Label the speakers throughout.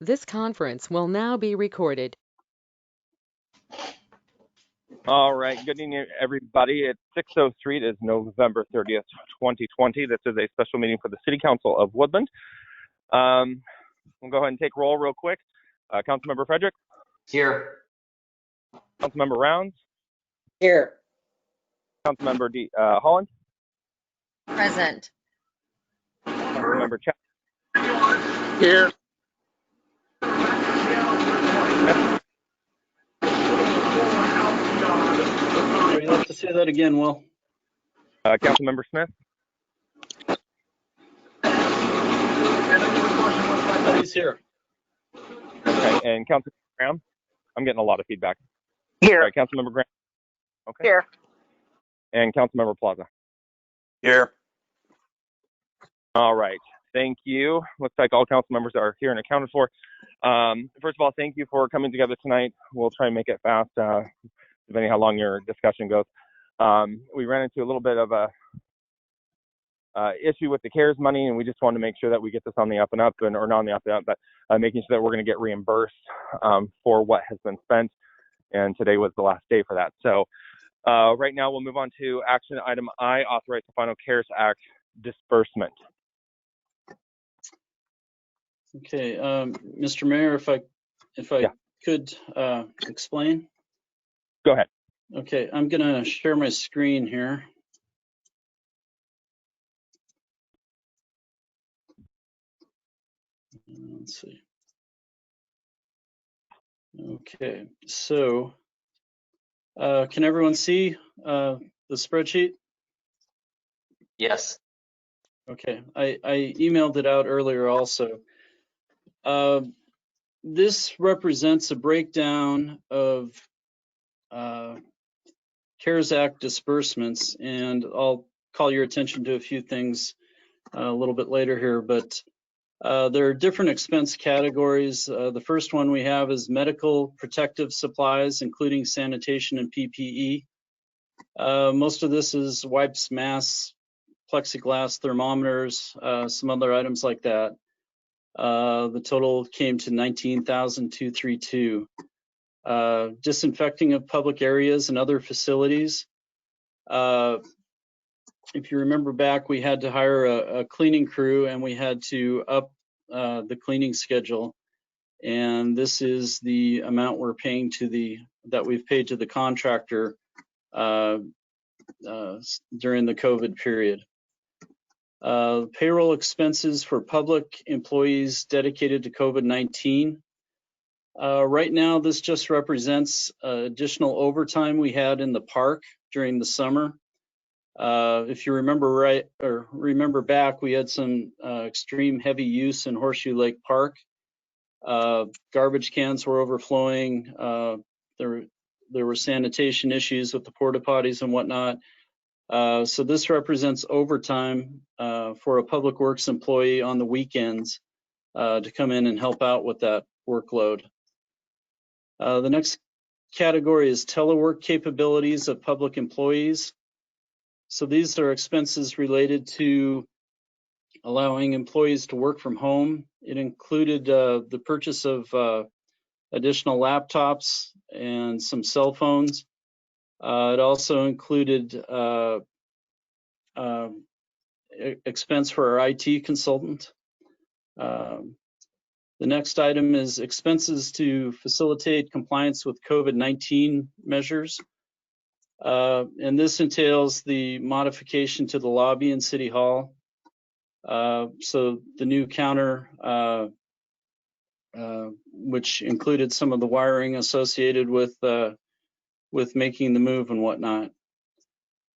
Speaker 1: This conference will now be recorded.
Speaker 2: All right, good evening, everybody. It's 6:03. It is November 30th, 2020. This is a special meeting for the City Council of Woodland. We'll go ahead and take roll real quick. Councilmember Frederick?
Speaker 3: Here.
Speaker 2: Councilmember Rounds?
Speaker 4: Here.
Speaker 2: Councilmember Holland?
Speaker 5: Present.
Speaker 2: Councilmember Chapter?
Speaker 4: Here.
Speaker 6: You'll have to say that again, Will.
Speaker 2: Councilmember Smith?
Speaker 6: He's here.
Speaker 2: Okay, and Councilmember Graham? I'm getting a lot of feedback.
Speaker 4: Here.
Speaker 2: All right, Councilmember Graham? Okay.
Speaker 4: Here.
Speaker 2: And Councilmember Plaza?
Speaker 3: Here.
Speaker 2: All right, thank you. Looks like all council members are here and accounted for. First of all, thank you for coming together tonight. We'll try and make it fast, depending how long your discussion goes. We ran into a little bit of a issue with the CARES money, and we just wanted to make sure that we get this on the up and up, or not on the up and up, but making sure that we're going to get reimbursed for what has been spent. And today was the last day for that. So right now we'll move on to action item I, authorize the final CARES Act disbursement.
Speaker 6: Okay, Mr. Mayor, if I
Speaker 2: Yeah.
Speaker 6: could explain.
Speaker 2: Go ahead.
Speaker 6: Okay, I'm gonna share my screen here. Let's see. Okay, so can everyone see the spreadsheet?
Speaker 3: Yes.
Speaker 6: Okay, I emailed it out earlier also. This represents a breakdown of CARES Act disbursements, and I'll call your attention to a few things a little bit later here, but there are different expense categories. The first one we have is medical protective supplies, including sanitation and PPE. Most of this is wipes, masks, plexiglass, thermometers, some other items like that. The total came to $19,232. Disinfecting of public areas and other facilities. If you remember back, we had to hire a cleaning crew, and we had to up the cleaning schedule. And this is the amount we're paying that we've paid to the contractor during the COVID period. Payroll expenses for public employees dedicated to COVID-19. Right now, this just represents additional overtime we had in the park during the summer. If you remember back, we had some extreme heavy use in Horseshoe Lake Park. Garbage cans were overflowing. There were sanitation issues with the porta potties and whatnot. So this represents overtime for a public works employee on the weekends to come in and help out with that workload. The next category is telework capabilities of public employees. So these are expenses related to allowing employees to work from home. It included the purchase of additional laptops and some cell phones. It also included expense for our IT consultant. The next item is expenses to facilitate compliance with COVID-19 measures. And this entails the modification to the lobby in City Hall. So the new counter, which included some of the wiring associated with making the move and whatnot.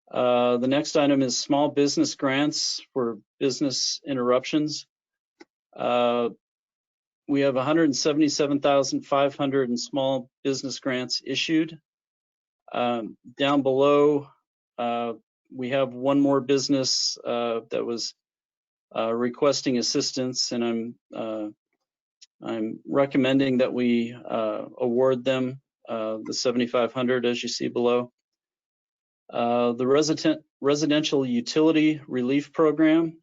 Speaker 6: The next item is small business grants for business interruptions. We have 177,500 in small business grants issued. Down below, we have one more business that was requesting assistance, and I'm recommending that we award them the 7,500 as you see below. The residential utility relief program.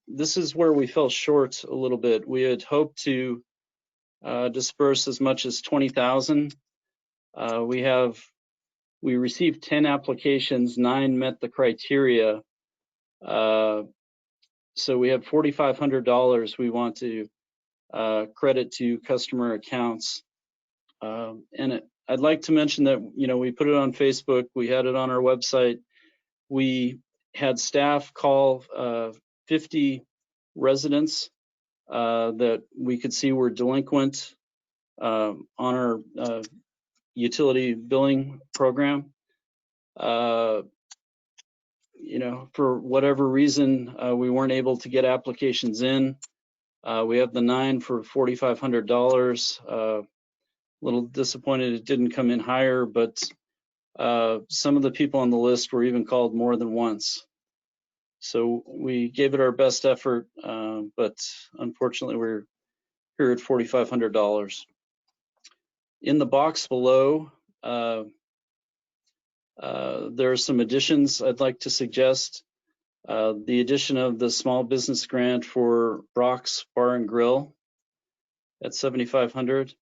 Speaker 6: This is where we fell short a little bit. We had hoped to disperse as much as 20,000. We received 10 applications, 9 met the criteria. So we have $4,500 we want to credit to customer accounts. I'd like to mention that, we put it on Facebook, we had it on our website. We had staff call 50 residents that we could see were delinquent on our utility billing program. For whatever reason, we weren't able to get applications in. We have the 9 for $4,500. A little disappointed it didn't come in higher, but some of the people on the list were even called more than once. So we gave it our best effort, but unfortunately we're here at $4,500. In the box below, there are some additions I'd like to suggest. The addition of the small business grant for Brock's Bar and Grill at $7,500.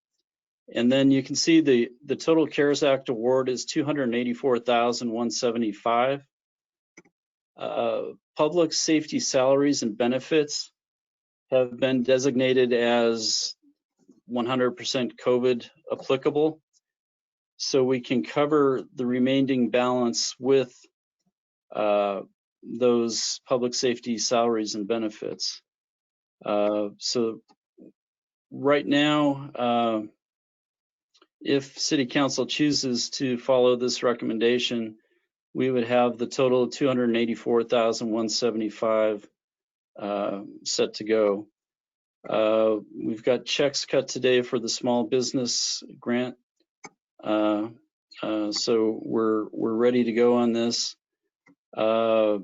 Speaker 6: And then you can see the total CARES Act award is $284,175. Public safety salaries and benefits have been designated as 100% COVID applicable. So we can cover the remaining balance with those public safety salaries and benefits. So right now, if City Council chooses to follow this recommendation, we would have the total of $284,175 set to go. We've got checks cut today for the small business grant. So we're ready to go on this. I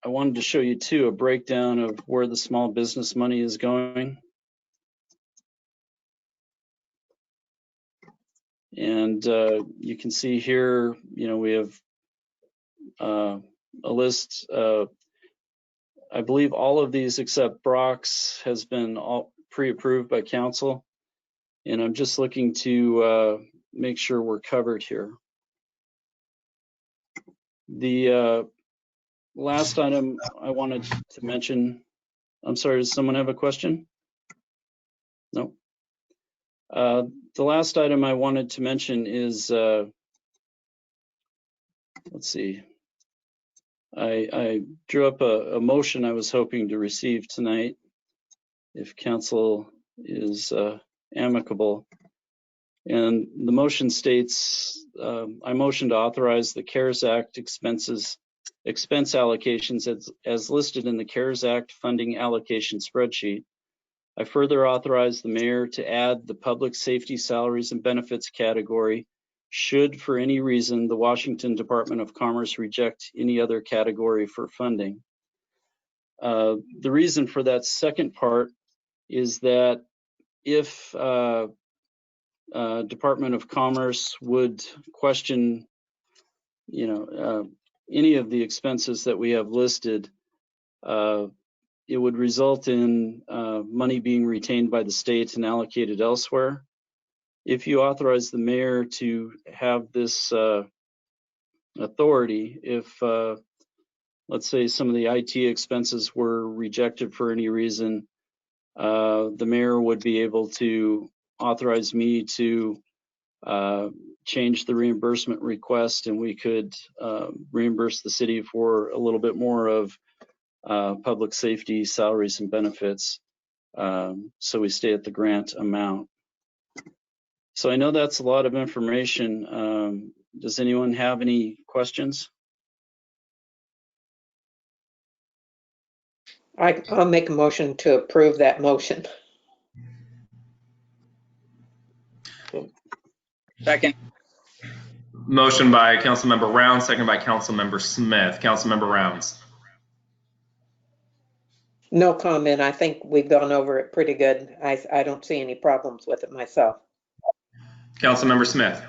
Speaker 6: wanted to show you too a breakdown of where the small business money is going. And you can see here, we have a list. I believe all of these except Brock's has been all pre-approved by council. And I'm just looking to make sure we're covered here. The last item I wanted to mention, I'm sorry, does someone have a question? No. The last item I wanted to mention is, let's see, I drew up a motion I was hoping to receive tonight, if council is amicable. And the motion states, I motion to authorize the CARES Act expense allocations as listed in the CARES Act funding allocation spreadsheet. I further authorize the mayor to add the public safety salaries and benefits category should, for any reason, the Washington Department of Commerce reject any other category for funding. The reason for that second part is that if Department of Commerce would question, any of the expenses that we have listed, it would result in money being retained by the state and allocated elsewhere. If you authorize the mayor to have this authority, if let's say some of the IT expenses were rejected for any reason, the mayor would be able to authorize me to change the reimbursement request, and we could reimburse the city for a little bit more of public safety salaries and benefits, so we stay at the grant amount. So I know that's a lot of information. Does anyone have any questions?
Speaker 4: I'll make a motion to approve that motion.
Speaker 7: Second.
Speaker 8: Motion by Councilmember Rounds, second by Councilmember Smith. Councilmember Rounds.
Speaker 4: No comment. I think we've gone over it pretty good. I don't see any problems with it myself.
Speaker 8: Councilmember Smith.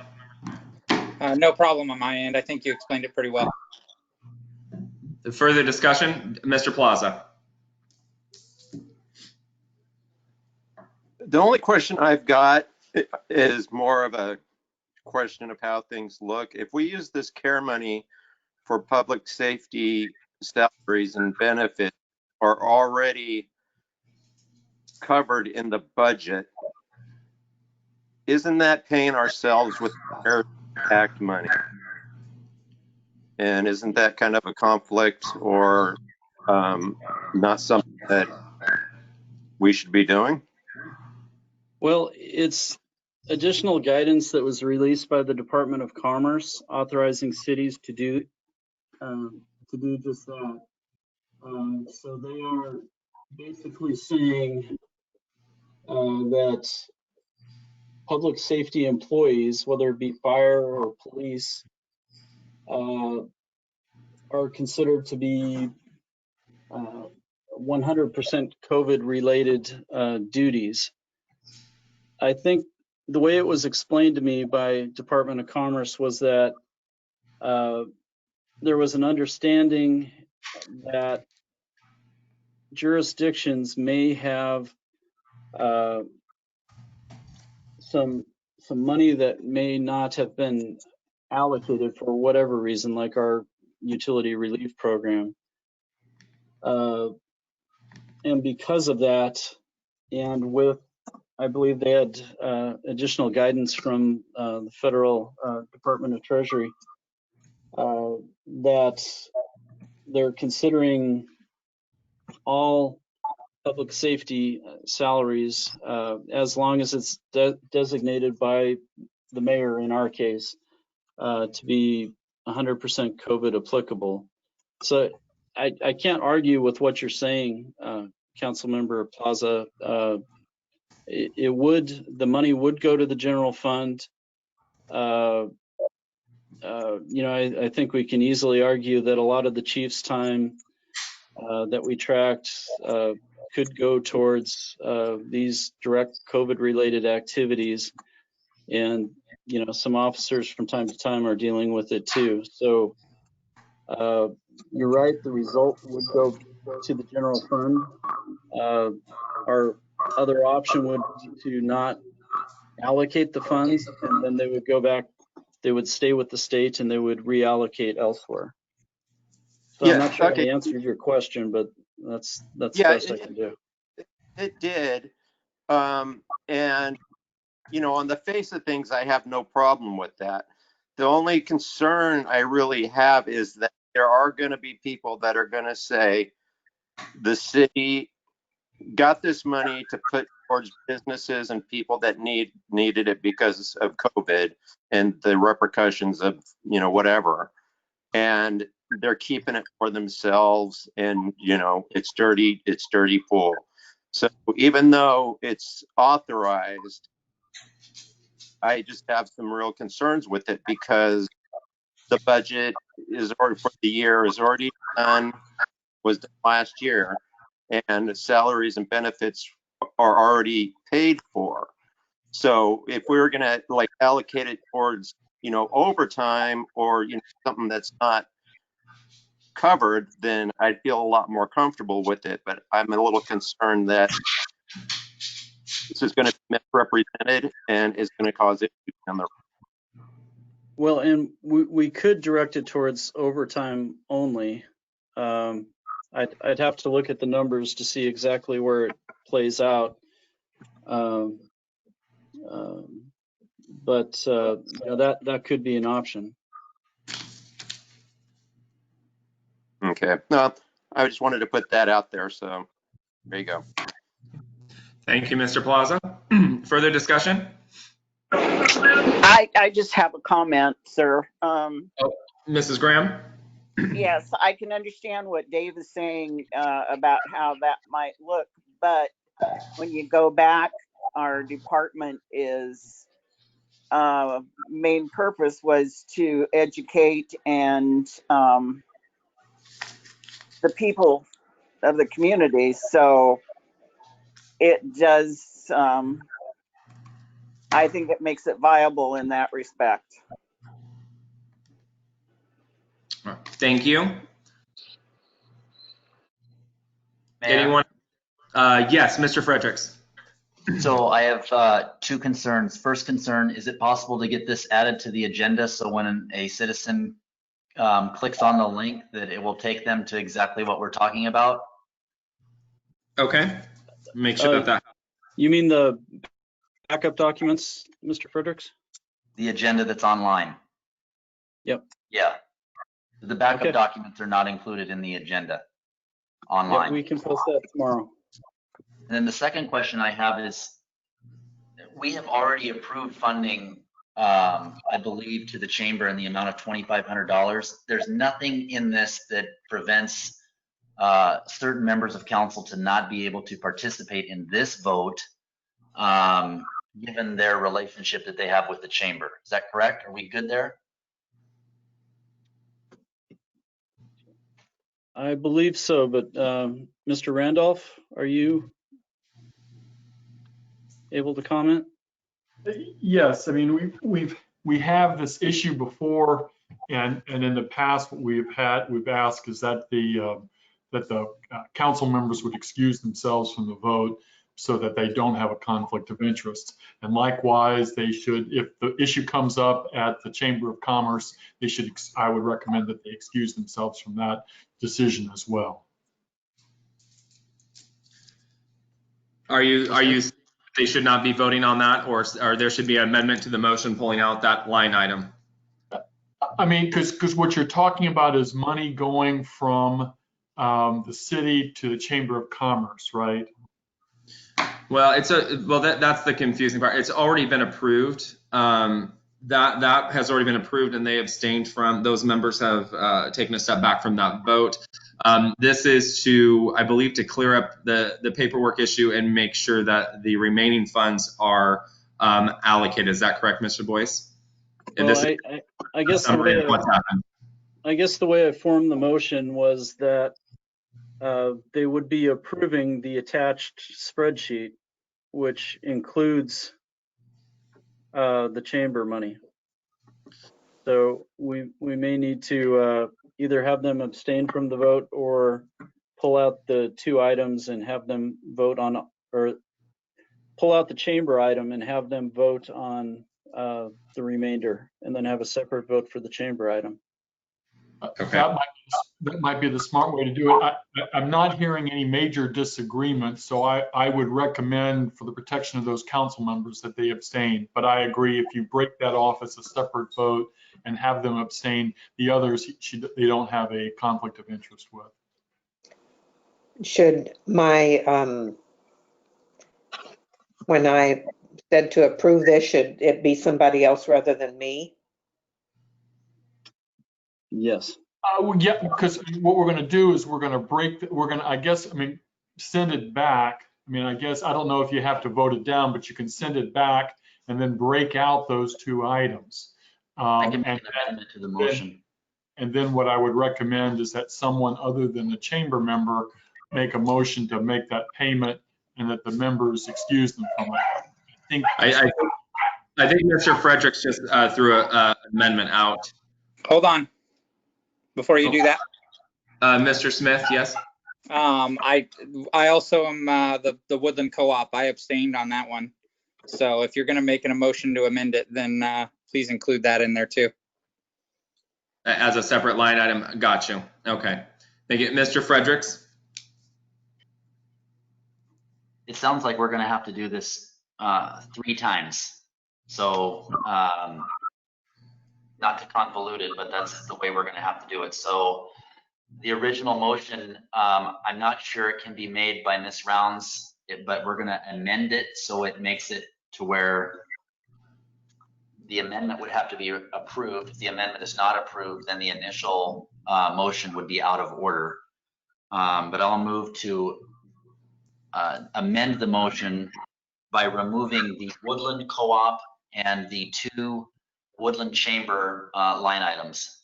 Speaker 7: No problem on my end. I think you explained it pretty well.
Speaker 8: Further discussion? Mr. Plaza.
Speaker 7: The only question I've got is more of a question of how things look. If we use this care money for public safety salaries and benefits are already covered in the budget, isn't that paying ourselves with CARES Act money? And isn't that kind of a conflict or not something that we should be doing?
Speaker 6: Well, it's additional guidance that was released by the Department of Commerce authorizing cities to do just that. So they are basically saying that public safety employees, whether it be fire or police, are considered to be 100% COVID-related duties. I think the way it was explained to me by Department of Commerce was that there was an understanding that jurisdictions may have some money that may not have been allocated for whatever reason, like our utility relief program. And because of that, and with, I believe they had additional guidance from the Federal Department of Treasury that they're considering all public safety salaries as long as it's designated by the mayor in our case to be 100% COVID applicable. So I can't argue with what you're saying, Councilmember Plaza. The money would go to the general fund. I think we can easily argue that a lot of the chief's time that we tracked could go towards these direct COVID-related activities, and some officers from time to time are dealing with it too. So you're right, the result would go to the general fund. Our other option would be to not allocate the funds, and then they would go back, they would stay with the state, and they would reallocate elsewhere. So
Speaker 7: Yeah,
Speaker 6: I'm not sure
Speaker 7: okay.
Speaker 6: I answered your question, but that's the
Speaker 7: Yeah,
Speaker 6: best I can do.
Speaker 7: It did. And, on the face of things, I have no problem with that. The only concern I really have is that there are going to be people that are going to say the city got this money to put towards businesses and people that needed it because of COVID and the repercussions of, whatever. And they're keeping it for themselves, and it's dirty pool. So even though it's authorized, I just have some real concerns with it because the budget is already for the year is already done, was done last year, and the salaries and benefits are already paid for. So if we were going to allocate it towards overtime or something that's not covered, then I'd feel a lot more comfortable with it. But I'm a little concerned that this is going to be misrepresented and is going to cause issues on the.
Speaker 6: Well, and we could direct it towards overtime only. I'd have to look at the numbers to see exactly where it plays out. But that could be an option.
Speaker 7: Okay. No, I just wanted to put that out there. So there you go.
Speaker 8: Thank you, Mr. Plaza. Further discussion?
Speaker 9: I just have a comment, sir.
Speaker 8: Mrs. Graham?
Speaker 9: Yes, I can understand what Dave is saying about how that might look, but when you go back, our department is main purpose was to educate and the people of the community. So it does, I think it makes it viable in that respect.
Speaker 8: Thank you.
Speaker 3: Mayor?
Speaker 8: Anyone? Yes, Mr. Fredericks.
Speaker 3: So I have two concerns. First concern, is it possible to get this added to the agenda so when a citizen clicks on the link that it will take them to exactly what we're talking about?
Speaker 8: Okay. Make sure that.
Speaker 6: You mean the backup documents, Mr. Fredericks?
Speaker 3: The agenda that's online.
Speaker 6: Yep.
Speaker 3: Yeah. The backup
Speaker 6: Okay.
Speaker 3: documents are not included in the agenda online.
Speaker 6: Yeah, we can post that tomorrow.
Speaker 3: And then the second question I have is, we have already approved funding, I believe, to the chamber in the amount of $2,500. There's nothing in this that prevents certain members of council to not be able to participate in this vote, given their relationship that they have with the chamber. Is that correct? Are we good there?
Speaker 6: I believe so, but Mr. Randolph, are you able to comment?
Speaker 10: Yes, I mean we have this issue before, and in the past what we've asked is that the council members would excuse themselves from the vote so that they don't have a conflict of interest. And likewise, they should, if the issue comes up at the Chamber of Commerce, they should. I would recommend that they excuse themselves from that decision as well.
Speaker 8: Are you? They should not be voting on that, or there should be an amendment to the motion pulling out that line item?
Speaker 10: I mean, because what you're talking about is money going from the city to the Chamber of Commerce, right?
Speaker 8: Well, that's the confusing part. It's already been approved. That has already been approved, and they abstained from. Those members have taken a step back from that vote. This is to, I believe, to clear up the paperwork issue and make sure that the remaining funds are allocated. Is that correct, Mr. Boyce?
Speaker 6: Well, I guess the way I formed the motion was that they would be approving the attached spreadsheet, which includes the chamber money. So we may need to either have them abstain from the vote or pull out the two items and have them vote on, or pull out the chamber item and have them vote on the remainder, and then have a separate vote for the chamber item.
Speaker 8: Okay.
Speaker 10: That might be the smart way to do it. I'm not hearing any major disagreement, so I would recommend, for the protection of those council members, that they abstain. But I agree, if you break that off as a separate vote and have them abstain, the others they don't have a conflict of interest with.
Speaker 4: Should my, when I said to approve this, should it be somebody else rather than me?
Speaker 6: Yes.
Speaker 10: Yeah, because what we're going to do is we're going to send it back. I mean, I guess, I don't know if you have to vote it down, but you can send it back and then break out those two items.
Speaker 3: I can make an amendment to the motion.
Speaker 10: And then what I would recommend is that someone other than the chamber member make a motion to make that payment, and that the members excuse them from it.
Speaker 8: I think Mr. Fredericks just threw an amendment out.
Speaker 11: Hold on. Before you do that,
Speaker 8: Mr. Smith, yes.
Speaker 11: I also am the Woodland Co-op. I abstained on that one. So if you're going to make an emotion to amend it, then please include that in there too.
Speaker 8: As a separate line item, got you. Okay, thank you, Mr. Fredericks.
Speaker 3: It sounds like we're going to have to do this 3 times. So not to convolute it, but that's the way we're going to have to do it. So the original motion, I'm not sure it can be made by Ms. Rounds, but we're going to amend it so it makes it to where the amendment would have to be approved. If the amendment is not approved, then the initial motion would be out of order. But I'll move to amend the motion by removing the Woodland Co-op and the 2 Woodland Chamber line items.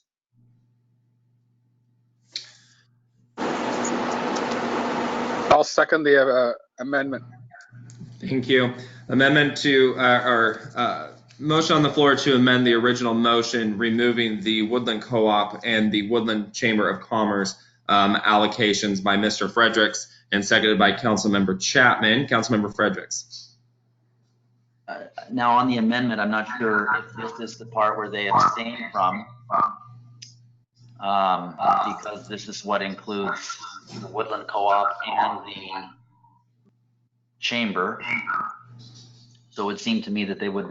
Speaker 11: I'll second the amendment.
Speaker 8: Thank you. Amendment to motion on the floor to amend the original motion, removing the Woodland Co-op and the Woodland Chamber of Commerce allocations by Mr. Fredericks, and seconded by Councilmember Chapman. Councilmember Fredericks.
Speaker 3: Now on the amendment, I'm not sure if this is the part where they abstain from, because this is what includes the Woodland Co-op and the chamber. So it would seem to me that they would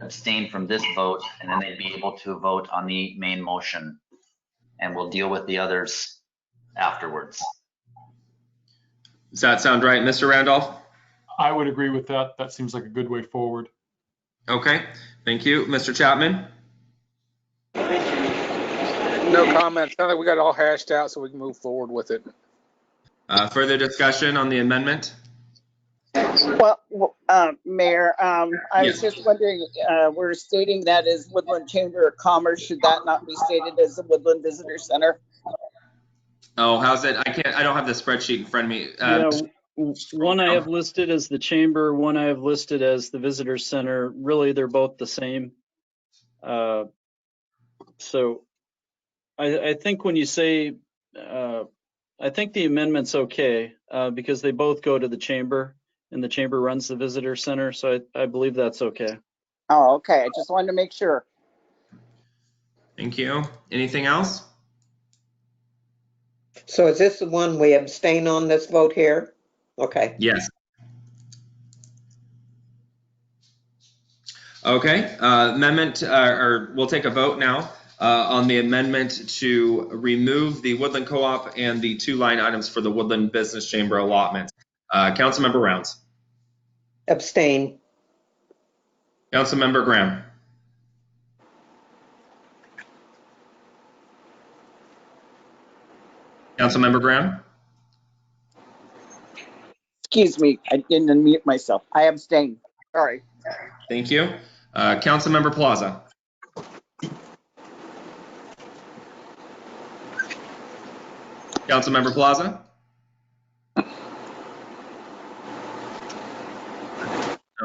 Speaker 3: abstain from this vote, and then they'd be able to vote on the main motion, and we'll deal with the others afterwards.
Speaker 8: Does that sound right, Mr. Randolph?
Speaker 10: I would agree with that. That seems like a good way forward.
Speaker 8: Okay, thank you. Mr. Chapman?
Speaker 12: No comments. Sounds like we got it all hashed out so we can move forward with it.
Speaker 8: Further discussion on the amendment?
Speaker 9: Well, Mayor, I
Speaker 8: Yes.
Speaker 9: was just wondering, we're stating that as Woodland Chamber of Commerce. Should that not be stated as the Woodland Visitor Center?
Speaker 8: Oh, how's it? I don't have the spreadsheet in front of me.
Speaker 6: One I have listed as the chamber, one I have listed as the visitor center. Really, they're both the same. So I think when you say, I think the amendment's okay because they both go to the chamber and the chamber runs the visitor center. So I believe that's okay.
Speaker 9: Oh, okay. I just wanted to make sure.
Speaker 8: Thank you. Anything else?
Speaker 4: So is this the one we abstain on this vote here? Okay.
Speaker 8: Yes. Okay, amendment, or we'll take a vote now on the amendment to remove the Woodland Co-op and the 2 line items for the Woodland Business Chamber allotment. Councilmember Rounds.
Speaker 4: Abstain.
Speaker 8: Councilmember Graham. Councilmember Graham.
Speaker 9: Excuse me, I didn't unmute myself. I abstain. Sorry.
Speaker 8: Thank you. Councilmember Plaza. Councilmember Plaza.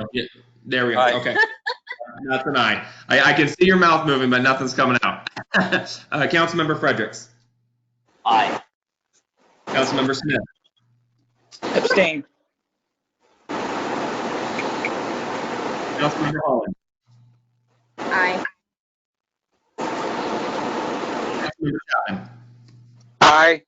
Speaker 8: Oh, yeah, there we go.
Speaker 12: Aye.
Speaker 8: Okay. That's an aye. I can see your mouth moving, but nothing's coming out. Councilmember Fredericks.
Speaker 3: Aye.
Speaker 8: Councilmember Smith.
Speaker 11: Abstain.
Speaker 8: Councilmember Holland.
Speaker 5: Aye.
Speaker 8: Councilmember Chapman.
Speaker 12: Aye.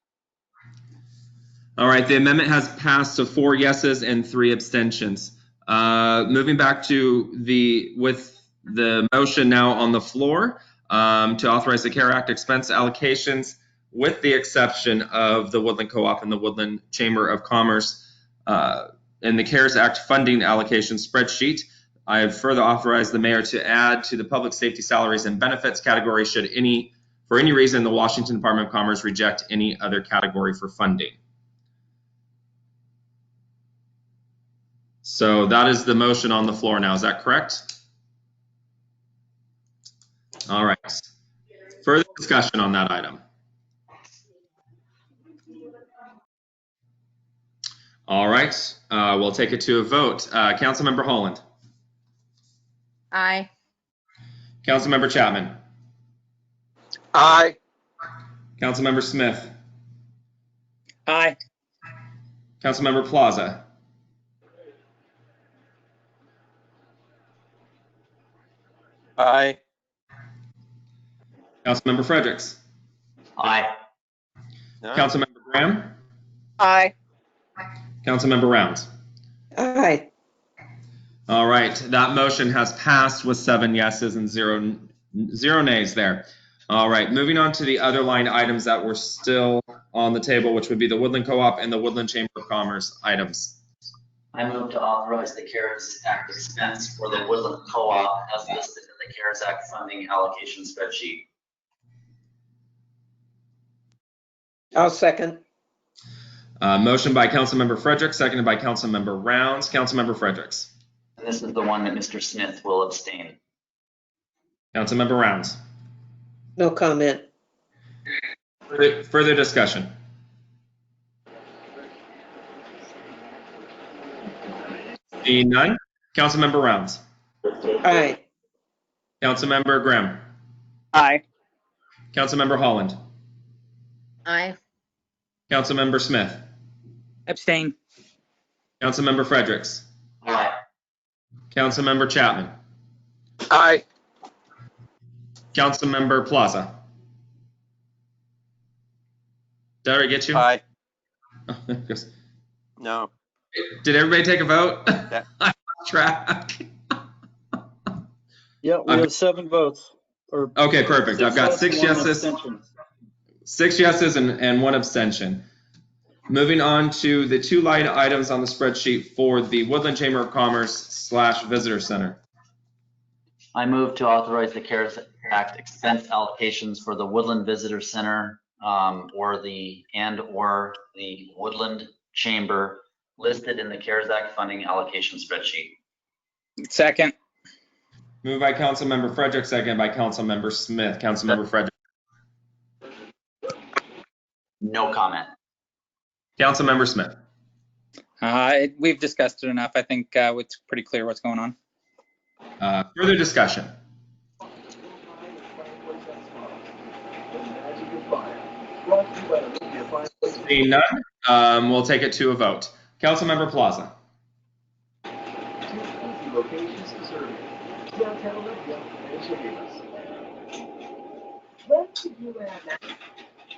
Speaker 8: All right, the amendment has passed, so 4 yeses and 3 abstentions. Moving back to with the motion now on the floor to authorize the CARE Act expense allocations with the exception of the Woodland Co-op and the Woodland Chamber of Commerce in the CARES Act funding allocation spreadsheet. I have further authorized the mayor to add to the public safety salaries and benefits category should for any reason the Washington Department of Commerce reject any other category for funding. So that is the motion on the floor now. Is that correct? All right. Further discussion on that item. All right. We'll take it to a vote. Councilmember Holland.
Speaker 5: Aye.
Speaker 8: Councilmember Chapman.
Speaker 12: Aye.
Speaker 8: Councilmember Smith.
Speaker 11: Aye.
Speaker 8: Councilmember Plaza.
Speaker 7: Aye.
Speaker 8: Councilmember Fredericks.
Speaker 3: Aye.
Speaker 8: Councilmember Graham.
Speaker 9: Aye.
Speaker 8: Councilmember Rounds.
Speaker 4: Aye.
Speaker 8: All right, that motion has passed with 7 yeses and zero nays there. All right, moving on to the other line items that were still on the table, which would be the Woodland Co-op and the Woodland Chamber of Commerce items.
Speaker 3: I move to authorize the CARES Act expense for the Woodland Co-op as listed in the CARES Act funding allocation spreadsheet.
Speaker 4: I'll second.
Speaker 8: Motion by Councilmember Fredericks, seconded by Councilmember Rounds. Councilmember Fredericks.
Speaker 3: And this is the one that Mr. Smith will abstain.
Speaker 8: Councilmember Rounds.
Speaker 4: No comment.
Speaker 8: Further discussion. Seeing none. Councilmember Rounds.
Speaker 4: Aye.
Speaker 8: Councilmember Graham.
Speaker 9: Aye.
Speaker 8: Councilmember Holland.
Speaker 5: Aye.
Speaker 8: Councilmember Smith.
Speaker 11: Abstain.
Speaker 8: Councilmember Fredericks.
Speaker 3: Aye.
Speaker 8: Councilmember Chapman.
Speaker 12: Aye.
Speaker 8: Councilmember Plaza. Did I already get you?
Speaker 7: Aye.
Speaker 8: Yes.
Speaker 7: No.
Speaker 8: Did everybody take a vote?
Speaker 7: That-
Speaker 8: I lost track.
Speaker 6: Yeah, we have 7 votes. Or
Speaker 8: Okay, perfect. I've got 6
Speaker 6: votes, 1
Speaker 8: yeses,
Speaker 6: abstention.
Speaker 8: 6 yeses and 1 abstention. Moving on to the 2 line items on the spreadsheet for the Woodland Chamber of Commerce / Visitor Center.
Speaker 3: I move to authorize the CARES Act expense allocations for the Woodland Visitor Center or the Woodland Chamber listed in the CARES Act funding allocation spreadsheet.
Speaker 11: Second.
Speaker 8: Moved by Councilmember Frederick, seconded by Councilmember Smith. Councilmember Frederick.
Speaker 3: No comment.
Speaker 8: Councilmember Smith.
Speaker 11: We've discussed it enough. I think it's pretty clear what's going on.
Speaker 8: Further discussion. Seeing none, we'll take it to a vote. Councilmember Plaza.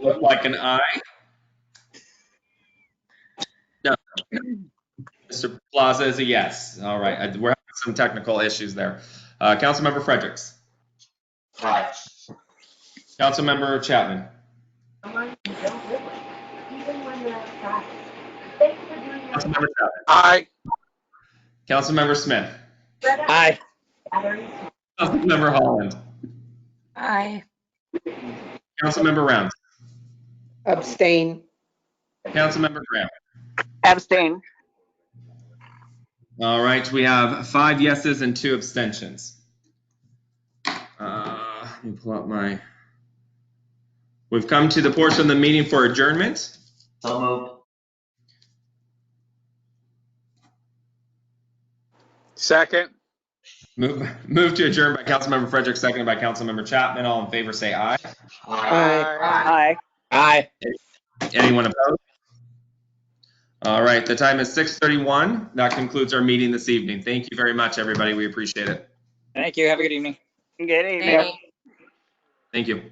Speaker 8: Look like an aye. No. Mr. Plaza is a yes. All right. We're having some technical issues there. Councilmember Fredericks.
Speaker 3: Aye.
Speaker 8: Councilmember Chapman. Councilmember Chapman.
Speaker 12: Aye.
Speaker 8: Councilmember Smith.
Speaker 11: Aye.
Speaker 8: Councilmember Holland.
Speaker 5: Aye.
Speaker 8: Councilmember Rounds.
Speaker 4: Abstain.
Speaker 8: Councilmember Graham.
Speaker 9: Abstain.
Speaker 8: All right, we have 5 yeses and 2 abstentions. Let me pull up my. We've come to the portion of the meeting for adjournment.
Speaker 3: So moved.
Speaker 12: Second.
Speaker 8: Move to adjourn by Councilmember Frederick, seconded by Councilmember Chapman. All in favor say aye.
Speaker 9: Aye.
Speaker 11: Aye.
Speaker 8: Anyone opposed? All right, the time is 6:31. That concludes our meeting this evening. Thank you very much, everybody. We appreciate it.
Speaker 11: Thank you. Have a good evening.
Speaker 9: Good evening.
Speaker 5: Aye.
Speaker 8: Thank you.